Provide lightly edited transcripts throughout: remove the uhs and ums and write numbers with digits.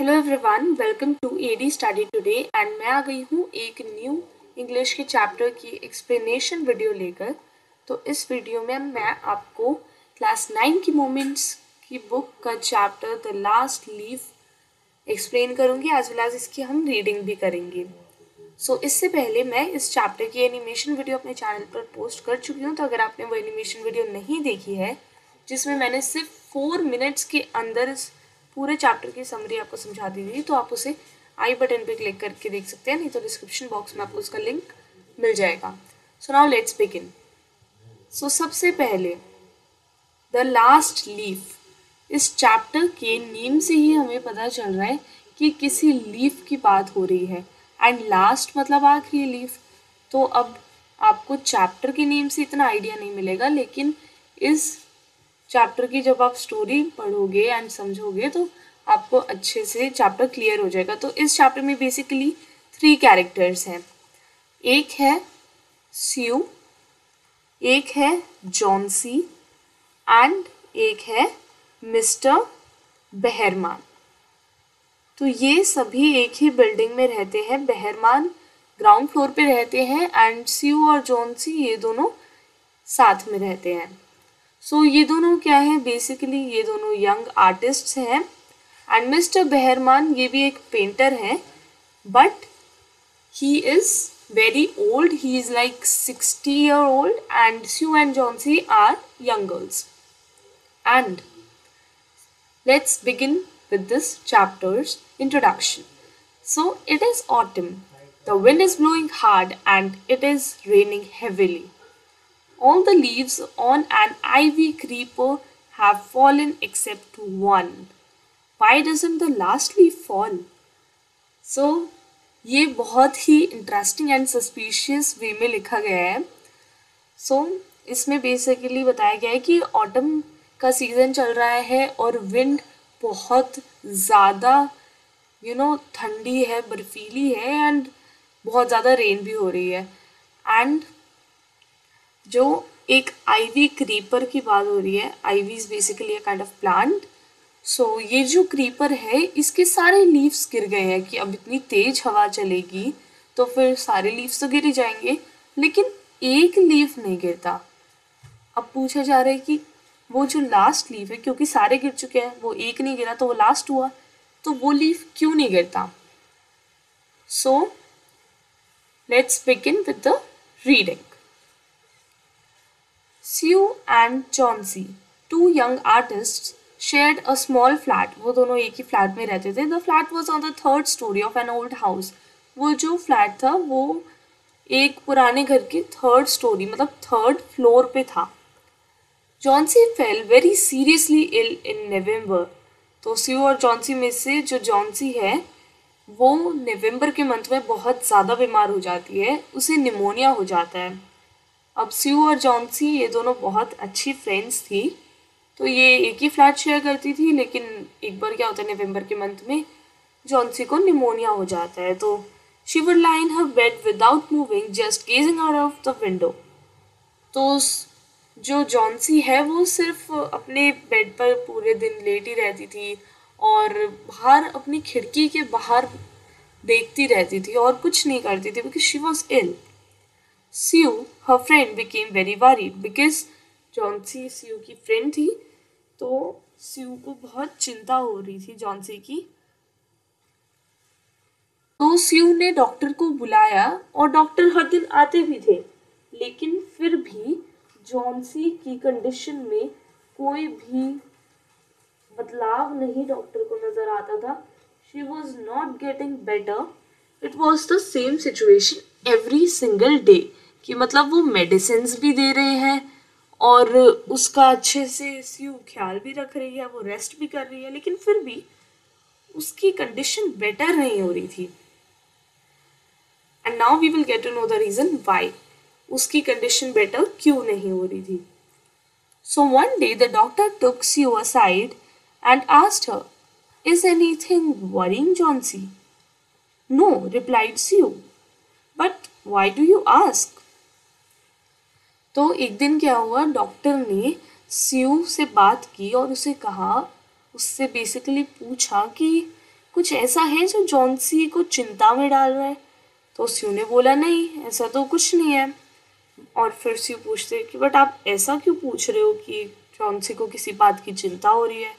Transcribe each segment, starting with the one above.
Hello everyone, welcome to AD study today and मैं आ गई हूँ एक न्यू इंग्लिश के चैप्टर की एक्सप्लेनेशन वीडियो लेकर। तो इस वीडियो में मैं आपको क्लास 9 की मोमेंट्स की बुक का chapter the last leaf explain करूँगी, एज वेल एज इसकी हम रीडिंग भी करेंगे। इससे पहले मैं इस चैप्टर की एनिमेशन वीडियो अपने चैनल पर पोस्ट कर चुकी हूँ। तो अगर आपने वो एनिमेशन वीडियो नहीं देखी है जिसमें मैंने सिर्फ 4 मिनट्स के अंदर इस पूरे चैप्टर की समरी आपको समझा दी थी, तो आप उसे आई बटन पे क्लिक करके देख सकते हैं, नहीं तो डिस्क्रिप्शन बॉक्स में आपको उसका लिंक मिल जाएगा। So now let's begin. सबसे पहले द लास्ट लीफ, इस चैप्टर के नेम से ही हमें पता चल रहा है कि किसी लीफ की बात हो रही है एंड लास्ट मतलब आखिरी लीफ। तो अब आपको चैप्टर के नेम से इतना आइडिया नहीं मिलेगा, लेकिन इस चैप्टर की जब आप स्टोरी पढ़ोगे एंड समझोगे तो आपको अच्छे से चैप्टर क्लियर हो जाएगा। तो इस चैप्टर में बेसिकली 3 कैरेक्टर्स हैं। एक है स्यू, एक है जॉन्सी एंड एक है मिस्टर बेहरमान। तो ये सभी एक ही बिल्डिंग में रहते हैं। बेहरमान ग्राउंड फ्लोर पे रहते हैं एंड स्यू और जॉन्सी ये दोनों साथ में रहते हैं। ये दोनों क्या है, बेसिकली ये दोनों यंग आर्टिस्ट्स हैं एंड मिस्टर बेहरमान ये भी एक पेंटर है, but he is very old, he is like 60 year old and Sue and Johnsy are young girls. And let's begin with this chapter's introduction. It is autumn, the wind is blowing hard and it is raining heavily. All the leaves on an ivy creeper have fallen except one. Why doesn't the last leaf fall? ये बहुत ही interesting and suspicious वे में लिखा गया है। इसमें basically बताया गया है कि ऑटम का सीज़न चल रहा है और विंड बहुत ज़्यादा ठंडी है, बर्फीली है एंड बहुत ज़्यादा रेन भी हो रही है। एंड जो एक आईवी क्रीपर की बात हो रही है, ivy is basically a kind of plant. ये जो क्रीपर है इसके सारे लीव्स गिर गए हैं कि अब इतनी तेज हवा चलेगी तो फिर सारे लीव्स तो गिर ही जाएंगे, लेकिन एक लीफ नहीं गिरता। अब पूछा जा रहा है कि वो जो लास्ट लीफ है, क्योंकि सारे गिर चुके हैं, वो एक नहीं गिरा तो वो लास्ट हुआ, तो वो लीफ क्यों नहीं गिरता। Let's begin with the reading. Sue and Chauncey, two young artists, shared a small flat. वो दोनों एक ही फ्लैट में रहते थे. The flat was on the 3rd story of an old house. वो जो फ्लैट था वो एक पुराने घर की 3rd story मतलब 3rd फ्लोर पे था. Chauncey fell very seriously ill in November. तो Sue और Chauncey में से जो Chauncey है वो नवंबर के मंथ में बहुत ज़्यादा बीमार हो जाती है, उसे निमोनिया हो जाता है। अब स्यू और जॉन्सी ये दोनों बहुत अच्छी फ्रेंड्स थी, तो ये एक ही फ्लैट शेयर करती थी, लेकिन एक बार क्या होता है नवंबर के मंथ में जॉन्सी को निमोनिया हो जाता है, तो she would lie in her bed without moving just gazing out of the window. तो जो जॉन्सी है वो सिर्फ अपने बेड पर पूरे दिन लेटी रहती थी और बाहर अपनी खिड़की के बाहर देखती रहती थी और कुछ नहीं करती थी, because she was ill. Sue, her friend, became very worried because Chauncey Sue की फ्रेंड थी, तो Sue को बहुत चिंता हो रही थी Chauncey की. तो Sue ने डॉक्टर को बुलाया और डॉक्टर हर दिन आते भी थे, लेकिन फिर भी Chauncey की कंडीशन में कोई भी बदलाव नहीं डॉक्टर को नजर आता था. She was not getting better. It was the same situation every single day. कि मतलब वो मेडिसिन भी दे रहे हैं और उसका अच्छे से स्यू ख्याल भी रख रही है, वो रेस्ट भी कर रही है, लेकिन फिर भी उसकी कंडीशन बेटर नहीं हो रही थी. And now we will get to know the reason why उसकी कंडीशन बेटर क्यों नहीं हो रही थी. So one day the doctor took Sue aside and asked her, is anything worrying Johnsy? No, replied Sue. But why do you ask? तो एक दिन क्या हुआ, डॉक्टर ने स्यू से बात की और उसे कहा, उससे बेसिकली पूछा कि कुछ ऐसा है जो जॉन्सी को चिंता में डाल रहा है? तो स्यू ने बोला नहीं, ऐसा तो कुछ नहीं है। और फिर स्यू पूछते कि बट आप ऐसा क्यों पूछ रहे हो कि जॉन्सी को किसी बात की चिंता हो रही है?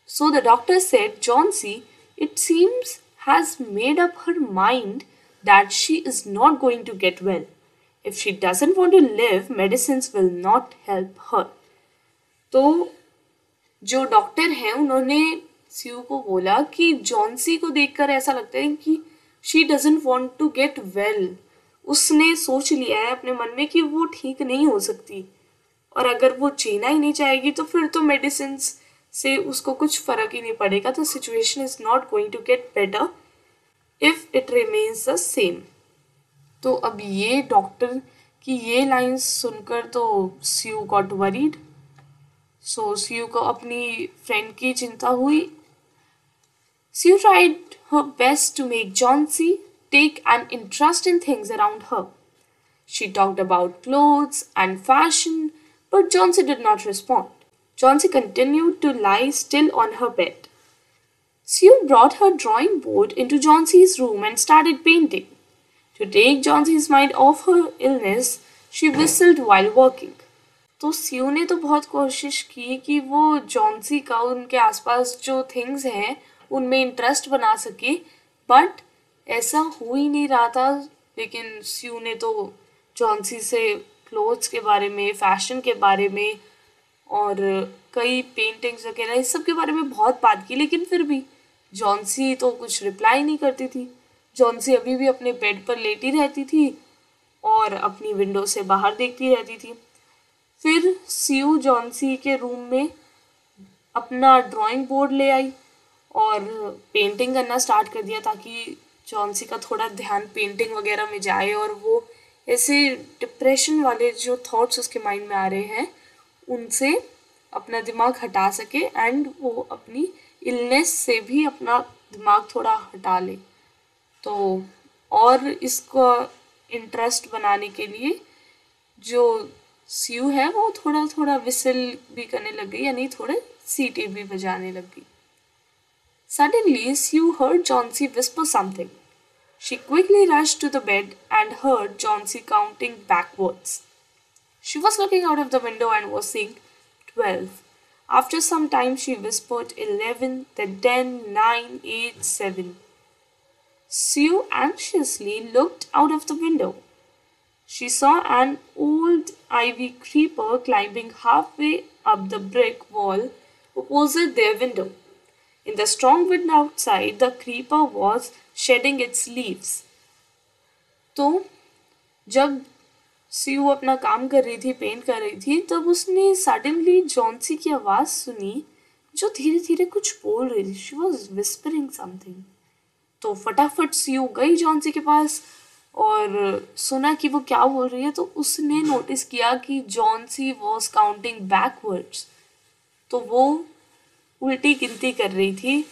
So the doctor said, Johnsy, it seems, has made up her mind that she is not going to get well. If she doesn't want to live, medicines will not help her. तो जो doctor हैं उन्होंने स्यू को बोला कि Johnsy को देखकर ऐसा लगता है कि she doesn't want to get well. उसने सोच लिया है अपने मन में कि वो ठीक नहीं हो सकती, और अगर वो जीना ही नहीं चाहेगी तो फिर तो मेडिसिन से उसको कुछ फर्क ही नहीं पड़ेगा। The situation is not going to get better if it remains the same. तो अब ये डॉक्टर की ये लाइंस सुनकर तो स्यू गॉट वरीड। सो स्यू को अपनी फ्रेंड की चिंता हुई। स्यू tried her best to make Johnsy take an interest in things around her. She talked about clothes and fashion, but Johnsy did not respond. Johnsy continued to lie still on her bed. Sue brought her drawing board into Johnsy's room and started painting. To take Johnsy's mind off her illness, she whistled while working. तो स्यू ने तो बहुत कोशिश की कि वो Johnsy का उनके आसपास जो थिंग्स हैं उनमें इंटरेस्ट बना सके, बट ऐसा हो ही नहीं रहा था। लेकिन स्यू ने तो जॉन्सी से क्लोथ्स के बारे में, फैशन के बारे में और कई पेंटिंग्स वगैरह इस सब के बारे में बहुत बात की, लेकिन फिर भी जॉन्सी तो कुछ रिप्लाई नहीं करती थी। जॉन्सी अभी भी अपने बेड पर लेटी रहती थी और अपनी विंडो से बाहर देखती रहती थी। फिर स्यू जॉन्सी के रूम में अपना ड्राइंग बोर्ड ले आई और पेंटिंग करना स्टार्ट कर दिया ताकि जॉन्सी का थोड़ा ध्यान पेंटिंग वगैरह में जाए और वो ऐसे डिप्रेशन वाले जो थॉट्स उसके माइंड में आ रहे हैं उनसे अपना दिमाग हटा सके एंड वो अपनी इलनेस से भी अपना दिमाग थोड़ा हटा ले। तो और इसको इंटरेस्ट बनाने के लिए जो स्यू है वो थोड़ा थोड़ा विसल भी करने लग गई, यानी थोड़े सीटी भी बजाने लग गई। Suddenly, Sue heard Johnsy whisper something. She quickly rushed to the bed and heard Johnsy counting backwards. She was looking out of the window and was seeing 12. After some time, she whispered 11, then 10, 9, 8, 7. Sue anxiously looked out of the window. She saw an old ivy creeper climbing halfway up the brick wall opposite their window. In the strong wind outside, the creeper was shedding its leaves. तो जब स्यू अपना काम कर रही थी, paint कर रही थी, तब उसने सडनली जॉन्सी की आवाज़ सुनी जो धीरे धीरे कुछ बोल रही थी। She was whispering something. तो फटाफट स्यू गई जॉन्सी के पास और सुना कि वो क्या बोल रही है। तो उसने नोटिस किया कि जॉन्सी वॉज काउंटिंग बैकवर्ड्स। तो वो उल्टी गिनती कर रही थी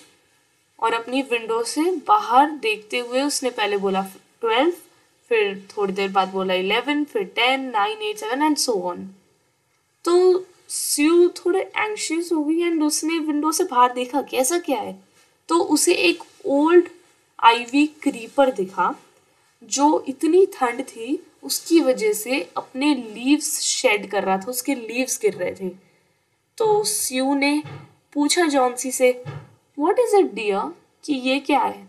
और अपनी विंडो से बाहर देखते हुए उसने पहले बोला 12, फिर थोड़ी देर बाद बोला 11, फिर 10, 9, 8, 7 एंड सो ऑन। तो स्यू थोड़े एंग्शियस हो गई एंड उसने विंडो से बाहर देखा कि ऐसा क्या है। तो उसे एक ओल्ड आईवी क्रीपर दिखा जो इतनी ठंड थी उसकी वजह से अपने लीव्स शेड कर रहा था, उसके लीव्स गिर रहे थे। तो स्यू ने पूछा जॉन्सी से व्हाट इज इट डियर, कि ये क्या है।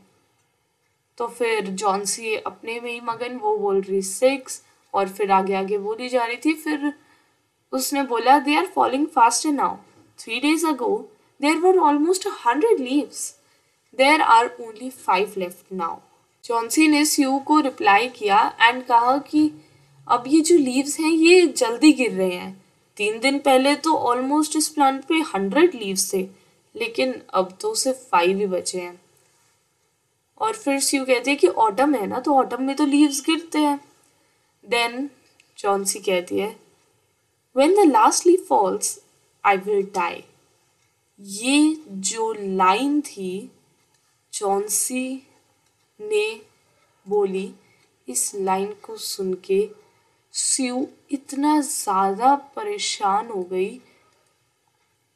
तो फिर जॉन्सी अपने में ही मगन वो बोल रही 6 और फिर आगे आगे बोली जा रही थी। फिर उसने बोला they are falling faster now, 3 days ago there were almost 100 leaves, there are only 5 left now. Johnsy ने स्यू को रिप्लाई किया एंड कहा कि अब ये जो लीव्स हैं ये जल्दी गिर रहे हैं। 3 दिन पहले तो ऑलमोस्ट इस प्लांट पे 100 लीव्स थे, लेकिन अब तो सिर्फ 5 ही बचे हैं। और फिर स्यू कहती है कि ऑटम है ना, तो ऑटम में तो लीव्स गिरते हैं। देन जॉन्सी कहती है when the last leaf falls I will die. ये जो लाइन थी जॉन्सी ने बोली, इस लाइन को सुन के स्यू इतना ज़्यादा परेशान हो गई,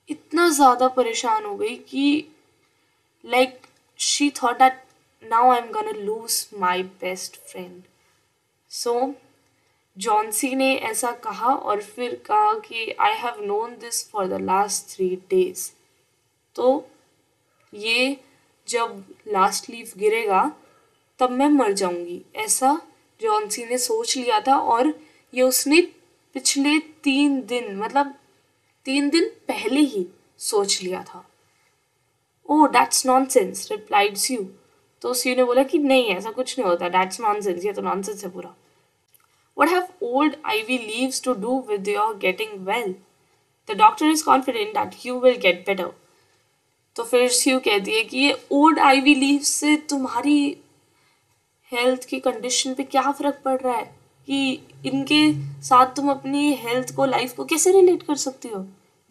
इतना ज़्यादा परेशान हो गई कि like she thought that now I'm gonna lose my best friend. So Johnsy ने ऐसा कहा और फिर कहा कि I have known this for the last 3 days. तो ये जब लास्ट लीफ गिरेगा तब मैं मर जाऊंगी, ऐसा जॉन्सी ने सोच लिया था। और ये उसने पिछले 3 दिन मतलब 3 दिन पहले ही सोच लिया था। ओह दैट्स नॉनसेंस रिप्लाइड स्यू। तो स्यू ने बोला कि नहीं ऐसा कुछ नहीं होता, दैट्स नॉनसेंस, ये तो नॉनसेंस है पूरा। What have old ivy leaves to do with your getting well? The doctor is confident that you will get better. तो फिर स्यू कहती है कि ये ओल्ड आईवी लीव्स से तुम्हारी हेल्थ की कंडीशन पे क्या फ़र्क पड़ रहा है, कि इनके साथ तुम अपनी हेल्थ को, लाइफ को कैसे रिलेट कर सकती हो?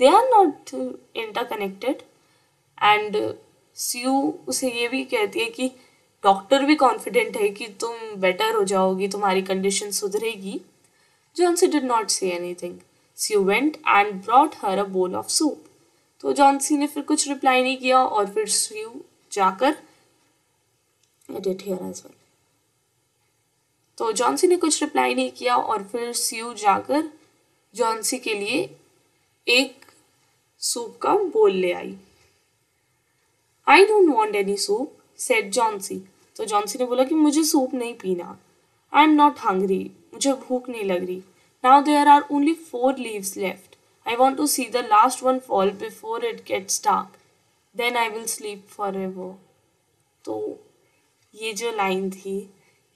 They are not interconnected. And Sue उसे ये भी कहती है कि डॉक्टर भी कॉन्फिडेंट है कि तुम बेटर हो जाओगी, तुम्हारी कंडीशन सुधरेगी। Johnsy did not say anything. Sue went and brought her a bowl of soup. तो जॉन्सी ने फिर कुछ रिप्लाई नहीं किया और फिर स्यू जाकर एडिट हियर एज वेल। तो जॉन्सी ने कुछ रिप्लाई नहीं किया और फिर स्यू जाकर जॉन्सी के लिए एक सूप का बोल ले आई। I don't want any soup said Johnsy. तो जॉन्सी ने बोला कि मुझे सूप नहीं पीना। आई एम नॉट हंग्री, मुझे भूख नहीं लग रही। Now there are only 4 leaves left. I want to see the last one fall before it gets dark, then I will sleep forever. तो ये जो लाइन थी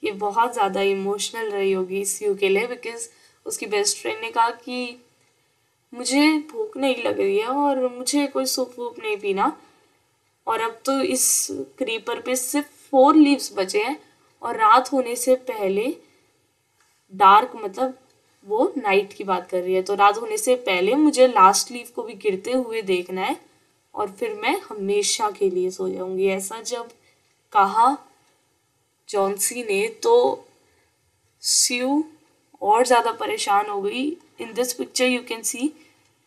ये बहुत ज़्यादा इमोशनल रही होगी स्यू के लिए, बिकॉज उसकी बेस्ट फ्रेंड ने कहा कि मुझे भूख नहीं लग रही है और मुझे कोई सूप वूप नहीं पीना, और अब तो इस क्रीपर पे सिर्फ 4 leaves बचे हैं और रात होने से पहले, डार्क मतलब वो नाइट की बात कर रही है, तो रात होने से पहले मुझे लास्ट लीफ को भी गिरते हुए देखना है और फिर मैं हमेशा के लिए सो जाऊंगी। ऐसा जब कहा जॉन्सी ने तो स्यू और ज़्यादा परेशान हो गई। In this picture you can see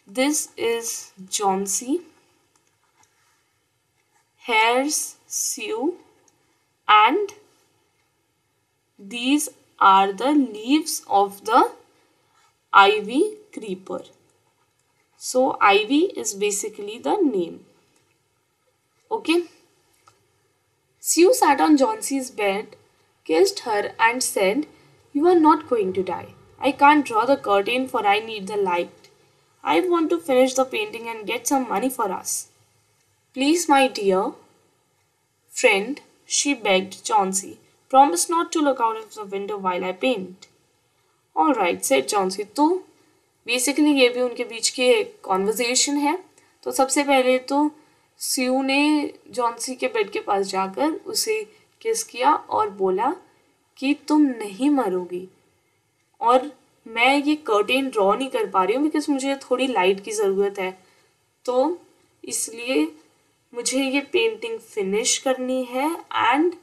this is Johnsy, here's Sue, and these are the leaves of the ivy creeper. So ivy is basically the name. Okay. Sue sat on Jauncey's bed, kissed her and said, "You are not going to die. I can't draw the curtain for I need the light. I want to finish the painting and get some money for us. Please, my dear friend," she begged Chauncey, "promise not to look out of the window while I paint." "All right," said Chauncey. तो basically ये भी उनके बीच की एक conversation है। तो सबसे पहले तो स्यू ने जॉन्सी के बेड के पास जाकर उसे किस किया और बोला कि तुम नहीं मरोगी, और मैं ये कर्टेन ड्रॉ नहीं कर पा रही हूँ बिकॉज मुझे थोड़ी लाइट की ज़रूरत है, तो इसलिए मुझे ये पेंटिंग फिनिश करनी है एंड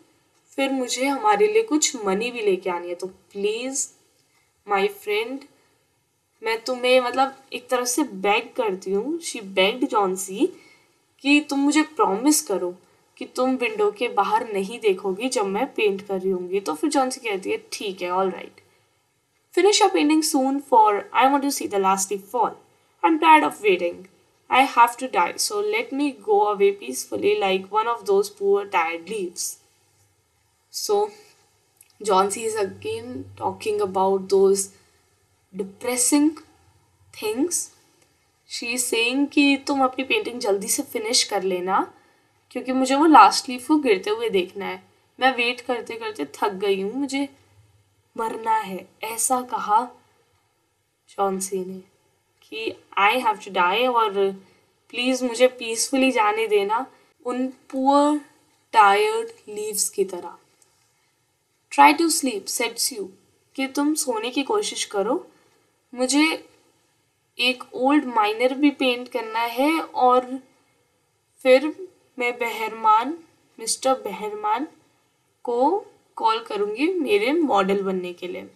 फिर मुझे हमारे लिए कुछ मनी भी लेके आनी है। तो प्लीज़ माय फ्रेंड, मैं तुम्हें मतलब एक तरह से बेग करती हूँ, शी बेग्ड जॉन्सी, कि तुम मुझे प्रॉमिस करो कि तुम विंडो के बाहर नहीं देखोगी जब मैं पेंट कर रही होंगी। तो फिर जॉन्सी कहती है ठीक है, all right, finish your painting soon for I want to see the last leaf fall, I am tired of waiting, I have to die, so let me go away peacefully like one of those poor tired leaves. So, Jauncey is again talking about those depressing things. She is saying कि तुम अपनी painting जल्दी से finish कर लेना क्योंकि मुझे वो लास्ट लीफ को गिरते हुए देखना है। मैं वेट करते करते थक गई हूँ, मुझे मरना है, ऐसा कहा जॉन्सी ने कि आई हैव टू डाई, और प्लीज़ मुझे पीसफुली जाने देना उन पुअर टायर्ड लीव्स की तरह। ट्राई टू स्लीप सेड स्यू, कि तुम सोने की कोशिश करो, मुझे एक ओल्ड माइनर भी पेंट करना है और फिर मैं बहरमान, मिस्टर बहरमान को कॉल करूँगी मेरे मॉडल बनने के लिए।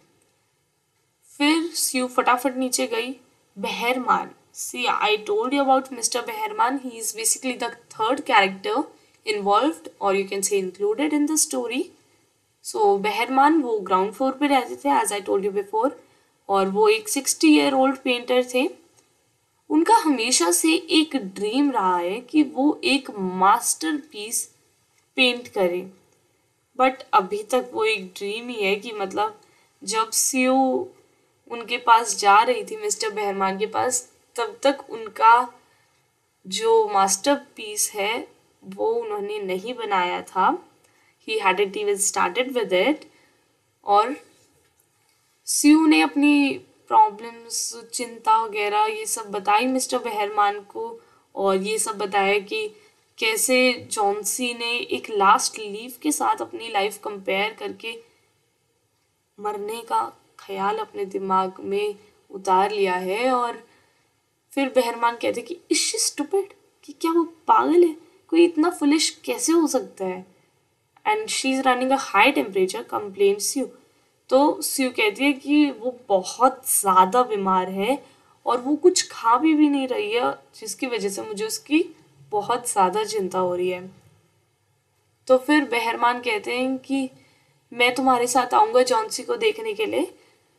फिर स्यू फटाफट नीचे गई। Behrman. See, I told you about Mr. Behrman. He is basically the third character involved or you can say included in the story. So बहरमान वो ग्राउंड फ्लोर पे रहते थे as I told you before, और वो एक 60-year-old painter थे. उनका हमेशा से एक ड्रीम रहा है कि वो एक मास्टरपीस पेंट करें, बट अभी तक वो एक ड्रीम ही है कि मतलब जब सीयू उनके पास जा रही थी मिस्टर बहरमान के पास, तब तक उनका जो मास्टरपीस है वो उन्होंने नहीं बनाया था. ही hadn't even started with it. और सीयू ने अपनी प्रॉब्लम्स, चिंता वगैरह ये सब बताई मिस्टर बहरमान को, और ये सब बताया कि कैसे जॉन्सी ने एक लास्ट लीव के साथ अपनी लाइफ कंपेयर करके मरने का ख्याल अपने दिमाग में उतार लिया है. और फिर बहरमान कहते कि इज शी स्टूपिड, कि क्या वो पागल है, कोई इतना फुलिश कैसे हो सकता है. And she is running a high temperature, complain Sue. तो सीयू कहती है कि वो बहुत ज़्यादा बीमार है और वो कुछ खा भी नहीं रही है, जिसकी वजह से मुझे उसकी बहुत ज़्यादा चिंता हो रही है. तो फिर बहरमान कहते हैं कि मैं तुम्हारे साथ आऊँगा जॉन्सी को देखने के लिए.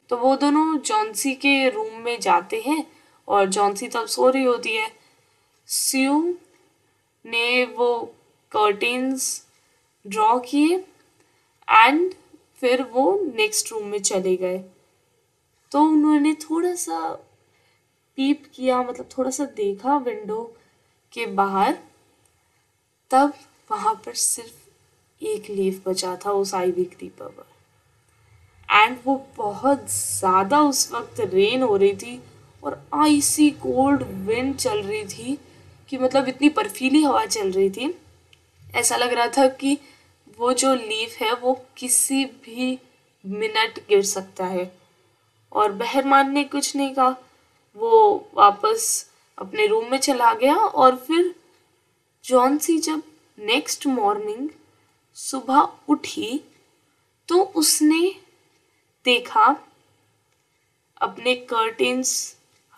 तो वो दोनों जॉन्सी के रूम में जाते हैं और जॉन्सी तब सो रही होती है. सीयू ने वो कर्टेन्स ड्रॉ किए एंड फिर वो नेक्स्ट रूम में चले गए. तो उन्होंने थोड़ा सा पीप किया, मतलब थोड़ा सा देखा विंडो के बाहर, तब वहाँ पर सिर्फ एक लीफ बचा था उस आइवी क्रीपर पर. एंड वो बहुत ज़्यादा उस वक्त रेन हो रही थी और आइसी कोल्ड विंड चल रही थी कि मतलब इतनी बर्फीली हवा चल रही थी. ऐसा लग रहा था कि वो जो लीफ है वो किसी भी मिनट गिर सकता है. और बहरमान ने कुछ नहीं कहा, वो वापस अपने रूम में चला गया. और फिर जॉन्सी जब नेक्स्ट मॉर्निंग सुबह उठी तो उसने देखा अपने कर्टेन्स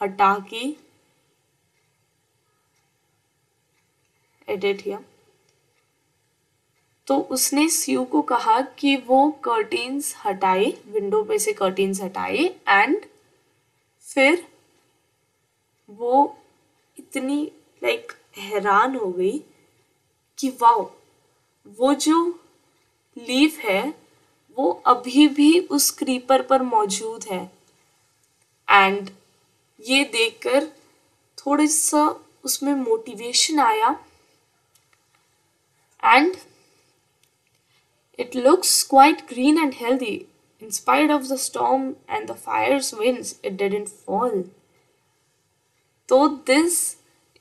हटा के, एडिट किया, तो उसने सीयू को कहा कि वो कर्टेन्स हटाए, विंडो पे से कर्टेन्स हटाए. एंड फिर वो इतनी हैरान हो गई कि वाओ, वो जो लीफ है वो अभी भी उस क्रीपर पर मौजूद है. एंड ये देखकर थोड़ा सा उसमें मोटिवेशन आया. And it looks quite green and healthy. In spite of the storm and the fire's winds, it didn't fall. So this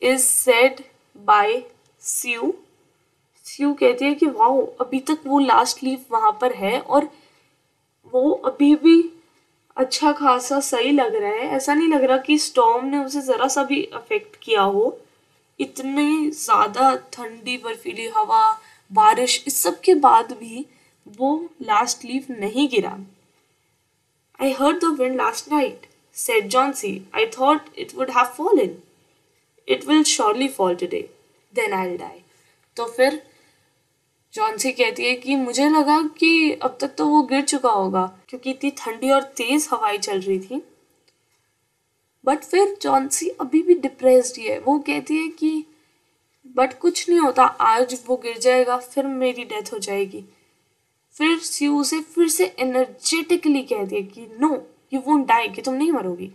is said by Sue. Sue कहती है कि वाओ, अभी तक वो लास्ट लीफ वहाँ पर है और वो अभी भी अच्छा खासा सही लग रहा है. ऐसा नहीं लग रहा कि स्टॉर्म ने उसे ज़रा सा भी अफेक्ट किया हो. इतनी ज़्यादा ठंडी बर्फीली हवा, बारिश, इस सब के बाद भी वो लास्ट लीफ नहीं गिरा. I heard the wind last night, said Johnsy. I thought it would have fallen. It will surely fall today. Then I'll die. तो फिर जॉन्सी कहती है कि मुझे लगा कि अब तक तो वो गिर चुका होगा क्योंकि इतनी ठंडी और तेज हवाएं चल रही थी. बट फिर जॉन्सी अभी भी डिप्रेस्ड ही है. वो कहती है कि बट कुछ नहीं होता, आज वो गिर जाएगा फिर मेरी डेथ हो जाएगी. फिर सीयू उसे फिर से एनर्जेटिकली कहती है कि नो, यू वोंट डाई, कि तुम नहीं मरोगी.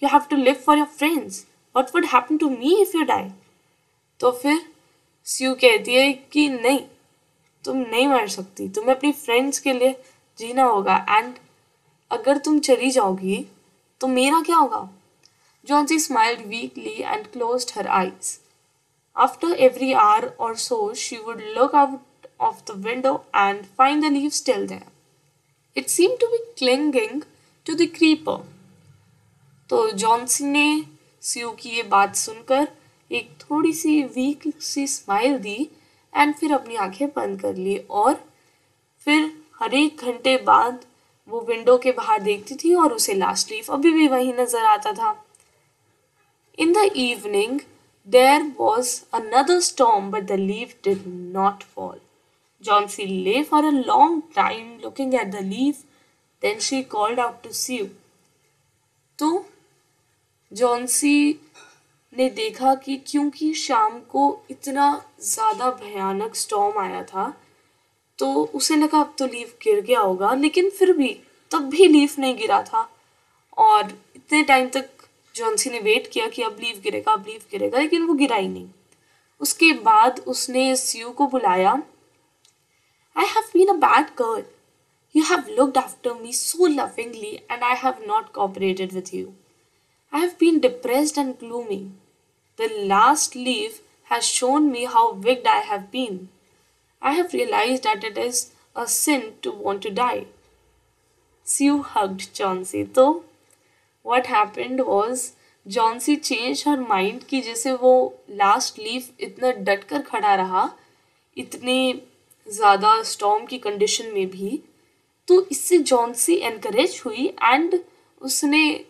You have to live for your friends. What would happen to me if you die. तो फिर सीयू कहती है कि नहीं, तुम नहीं मर सकती, तुम्हें अपनी फ्रेंड्स के लिए जीना होगा. एंड अगर तुम चली जाओगी तो मेरा क्या होगा. Johnsy smiled weekly and closed her eyes. After every hour or so, she would look out of the window and find the leaf still there. It seemed to be clinging to the creeper. तो Johnsy ने Sue की ये बात सुनकर एक थोड़ी सी weak सी स्माइल दी एंड फिर अपनी आंखें बंद कर ली. और फिर हर एक घंटे बाद वो विंडो के बाहर देखती थी और उसे लास्ट लीफ अभी भी वहीं नजर आता था. In the evening, There was another storm, but the leaf did not fall. Johnsy lay for a long time looking at the leaf. Then she called out to Sue. तो Johnsy ने देखा कि क्योंकि शाम को इतना ज़्यादा भयानक स्टॉर्म आया था तो उसे लगा अब तो लीफ गिर गया होगा, लेकिन फिर भी तब भी लीफ नहीं गिरा था। और इतने टाइम तक जॉन्सी ने वेट किया कि अब लीफ गिरेगा, लेकिन वो गिरा ही नहीं। उसके बाद उसने स्यू को बुलाया। I have been a bad girl. You have looked after me so lovingly and I have not cooperated with you. I have been depressed and gloomy. The last leaf has shown me how wicked I have been. I have realized that it is a sin to want to die. Sue hugged Chauncey. तो what happened was Chauncey changed her mind कि जैसे वो last leaf इतना डट कर खड़ा रहा इतने ज़्यादा storm की condition में भी, तो इससे जॉन्सी एनकरेज हुई एंड उसने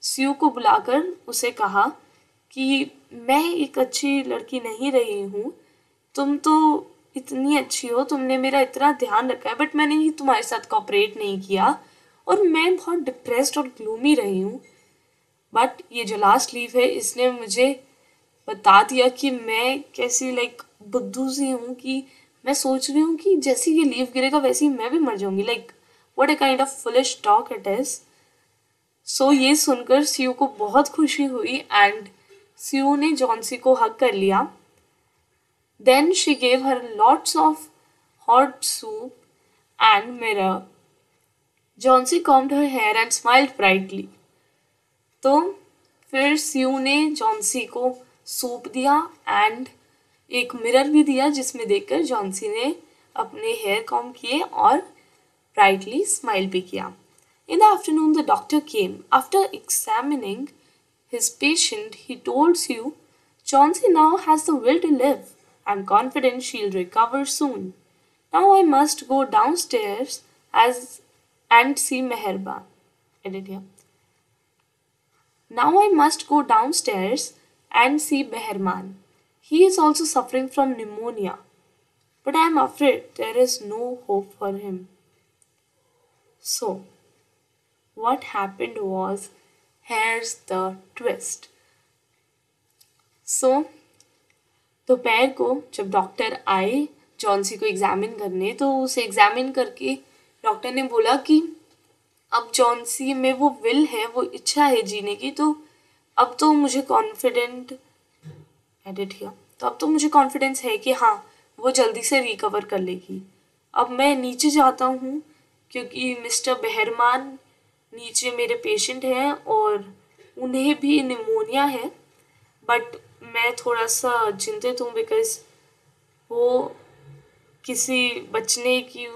स्यू को बुलाकर उसे कहा कि मैं एक अच्छी लड़की नहीं रही हूँ, तुम तो इतनी अच्छी हो, तुमने मेरा इतना ध्यान रखा है, बट मैंने ही तुम्हारे साथ कोऑपरेट नहीं किया और मैं बहुत डिप्रेस्ड और ग्लूमी रही हूँ। बट ये जो लास्ट लीव है इसने मुझे बता दिया कि मैं कैसी बुद्धू सी हूँ कि मैं सोच रही हूँ कि जैसे ये लीव गिरेगा वैसे ही मैं भी मर जाऊंगी। What a kind of foolish talk it is. So ये सुनकर स्यू को बहुत खुशी हुई एंड स्यू ने जॉन्सी को हग कर लिया। Then she gave her lots of hot soup and mirror. Johnsy combed her hair and smiled brightly. तो फिर स्यू ने जॉन्सी को सूप दिया एंड एक मिरर भी दिया जिसमें देखकर जॉन्सी ने अपने हेयर कॉम्ब किए और brightly smile भी किया। In the afternoon, the doctor came. After examining his patient, he told Sue, Chauncey now has the will to live. I'm confident she'll recover soon. Now I must go downstairs and see Meherban. Edit here. Now I must go downstairs and see Meherban. He is also suffering from pneumonia. But I am afraid there is no hope for him. So, what happened was, here's the twist. So, दोपहर को जब doctor आए Johnsy को examine करने, तो उसे examine करके doctor ने बोला कि अब जॉन्सी में वो विल है, वो इच्छा है जीने की, तो अब तो मुझे कॉन्फिडेंस है कि हाँ वो जल्दी से रिकवर कर लेगी। अब मैं नीचे जाता हूँ क्योंकि मिस्टर बेहरमान नीचे मेरे पेशेंट हैं और उन्हें भी निमोनिया है, बट मैं थोड़ा सा चिंतित हूँ बिकॉज वो किसी बचने की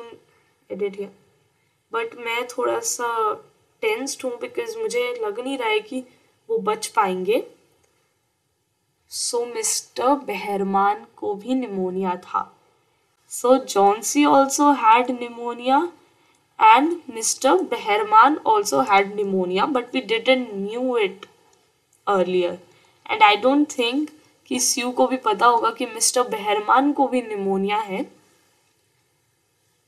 बट मैं थोड़ा सा टेंस्ड हूँ बिकॉज मुझे लग नहीं रहा है कि वो बच पाएंगे। सो मिस्टर बेहरमान को भी निमोनिया था। So Johnsy also had pneumonia and Mr. Behrman also had pneumonia, but we didn't knew it earlier. And I don't think कि स्यू को भी पता होगा कि मिस्टर बेहरमान को भी निमोनिया है।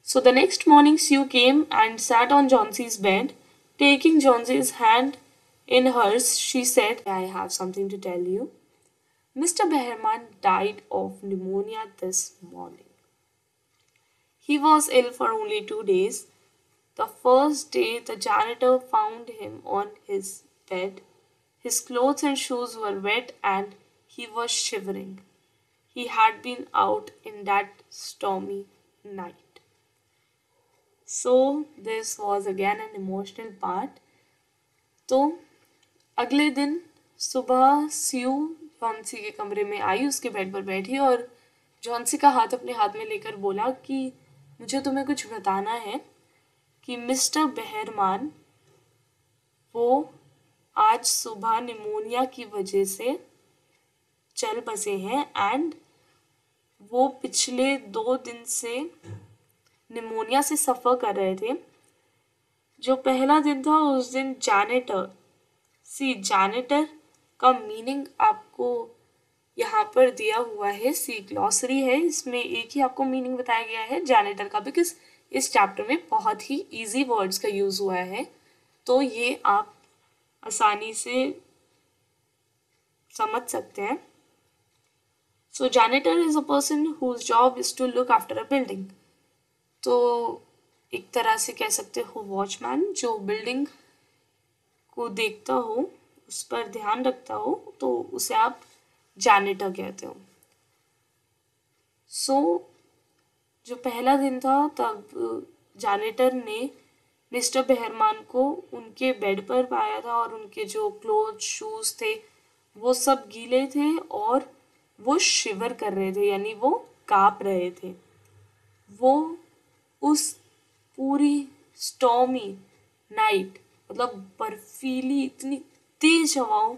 So the next morning Sue came and sat on Chauncey's bed. Taking Chauncey's hand in hers, she said, I have something to tell you. Mr. Behrman died of pneumonia this morning. He was ill for only 2 days. The first day, the janitor found him on his bed. His clothes and shoes were wet and he was shivering. He had been out in that stormy night. So, this was again an emotional part. तो अगले दिन सुबह स्यू Johnsy के कमरे में आई, उसके bed पर बैठी और जॉन्सी का हाथ अपने हाथ में लेकर बोला कि मुझे तुम्हें कुछ बताना है कि मिस्टर बेहरमान वो आज सुबह निमोनिया की वजह से चल बसे हैं एंड वो पिछले 2 दिन से निमोनिया से सफ़र कर रहे थे। जो पहला दिन था उस दिन जैनिटर का मीनिंग आपको यहाँ पर दिया हुआ है सी ग्लॉसरी है, इसमें एक ही आपको मीनिंग बताया गया है जैनिटर का, बिकॉज इस चैप्टर में बहुत ही इजी वर्ड्स का यूज हुआ है, तो ये आप आसानी से समझ सकते हैं। So janitor is a person whose job is to look after a building. तो एक तरह से कह सकते हो वॉचमैन, जो बिल्डिंग को देखता हो, उस पर ध्यान रखता हो, तो उसे आप जैनिटर कहते हो। सो जो पहला दिन था तब जैनिटर ने मिस्टर बेहरमान को उनके बेड पर पाया था और उनके जो क्लोथ शूज थे वो सब गीले थे और वो शिवर कर रहे थे, यानी वो कांप रहे थे। वो उस पूरी स्टॉर्मी नाइट, मतलब बर्फीली इतनी तेज हवाओं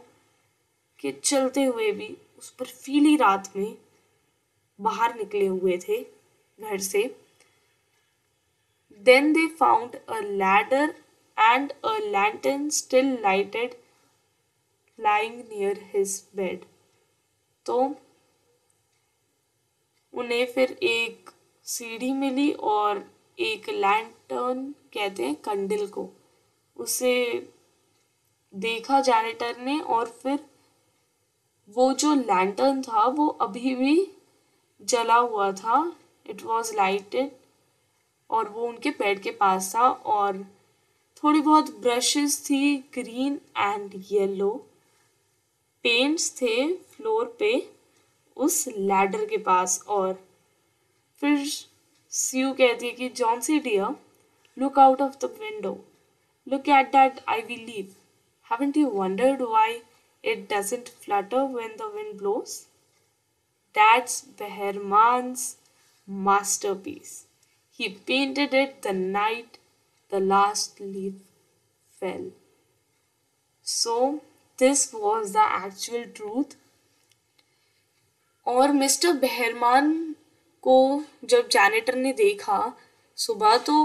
के चलते हुए भी उस बर्फीली रात में बाहर निकले हुए थे घर से। Then they found a ladder and a lantern still lighted lying near his bed. तो उन्हें फिर एक सीढ़ी मिली और एक लैंटर्न, कहते हैं कंडिल को, उसे देखा जैनिटर ने, और फिर वो जो लैंटर्न था वो अभी भी जला हुआ था, इट वॉज लाइटेड, और वो उनके बेड के पास था, और थोड़ी बहुत ब्रशेस थी ग्रीन एंड येलो, पेंट्स थे फ्लोर पे उस लैडर के पास। और फिर स्यू कहती है कि Johnsy dear, look out of the window, look at that ivy leaf, haven't you wondered why it doesn't flutter when the wind blows? That's Behrman's masterpiece. He painted it the night the last leaf fell. So this was the actual truth. और mister बेहरमान को जब janitor ने देखा सुबह, तो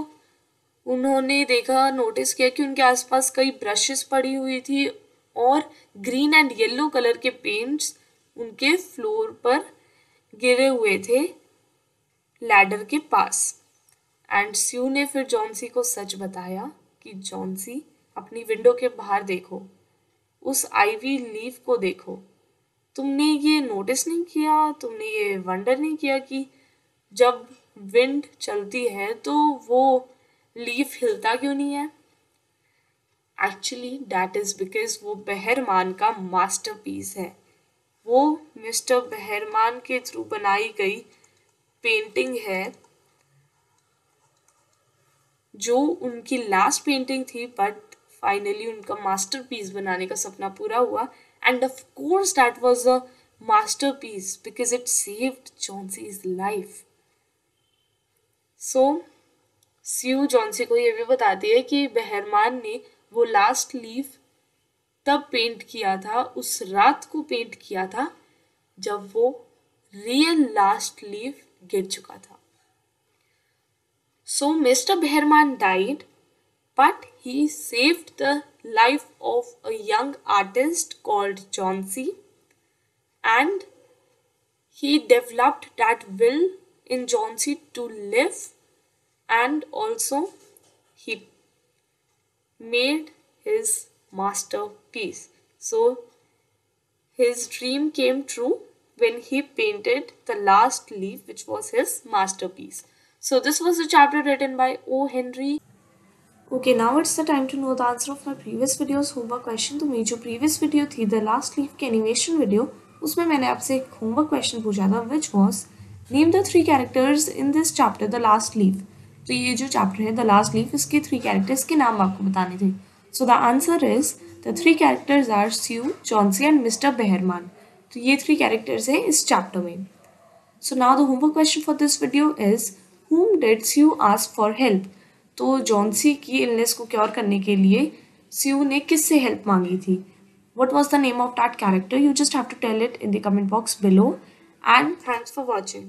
उन्होंने देखा, notice किया कि उनके आसपास कई ब्रशेस पड़ी हुई थी और ग्रीन एंड येलो कलर के पेंट्स उनके फ्लोर पर गिरे हुए थे लैडर के पास। एंड स्यू ने फिर जॉन्सी को सच बताया कि जॉन्सी, अपनी विंडो के बाहर देखो, उस आईवी लीफ को देखो, तुमने ये नोटिस नहीं किया, तुमने ये वंडर नहीं किया कि जब विंड चलती है तो वो लीफ हिलता क्यों नहीं है? एक्चुअली दैट इज बिकॉज वो बेहरमान का मास्टरपीस है। वो मिस्टर बेहरमान के थ्रू बनाई गई पेंटिंग है, जो उनकी लास्ट पेंटिंग थी, बट फाइनली उनका मास्टरपीस बनाने का सपना पूरा हुआ। And of course that was a masterpiece because it saved Johnsy's life. So Sue Johnsy को ये भी बताती है कि बेहरमान ने वो लास्ट लीफ तब पेंट किया था, उस रात को पेंट किया था जब वो रियल लास्ट लीफ गिर चुका था। So Mr. Behrman died, but he saved the life of a young artist called Jauncey, and he developed that will in Jauncey to live, and also he made his masterpiece. So his dream came true when he painted the last leaf, which was his masterpiece. So this was a chapter written by O. Henry. Okay, now it's the time to know the answer of my previous videos homework question. तो मेरी जो previous video थी The Last Leaf की animation video, उसमें मैंने आपसे एक homework question पूछा था, which was name the 3 characters in this chapter The Last Leaf. तो ये जो chapter है The Last Leaf, इसके 3 characters के नाम आपको बताने थे. So the answer is the 3 characters are Sue, Jauncey and Mr. Behrman. तो ये 3 characters हैं इस chapter में. So now the homework question for this video is whom did Sue ask for help? तो जॉन्सी की इलनेस को cure करने के लिए स्यू ने किससे हेल्प मांगी थी? What was the name of that character? You just have to tell it in the comment box below. And thanks for watching.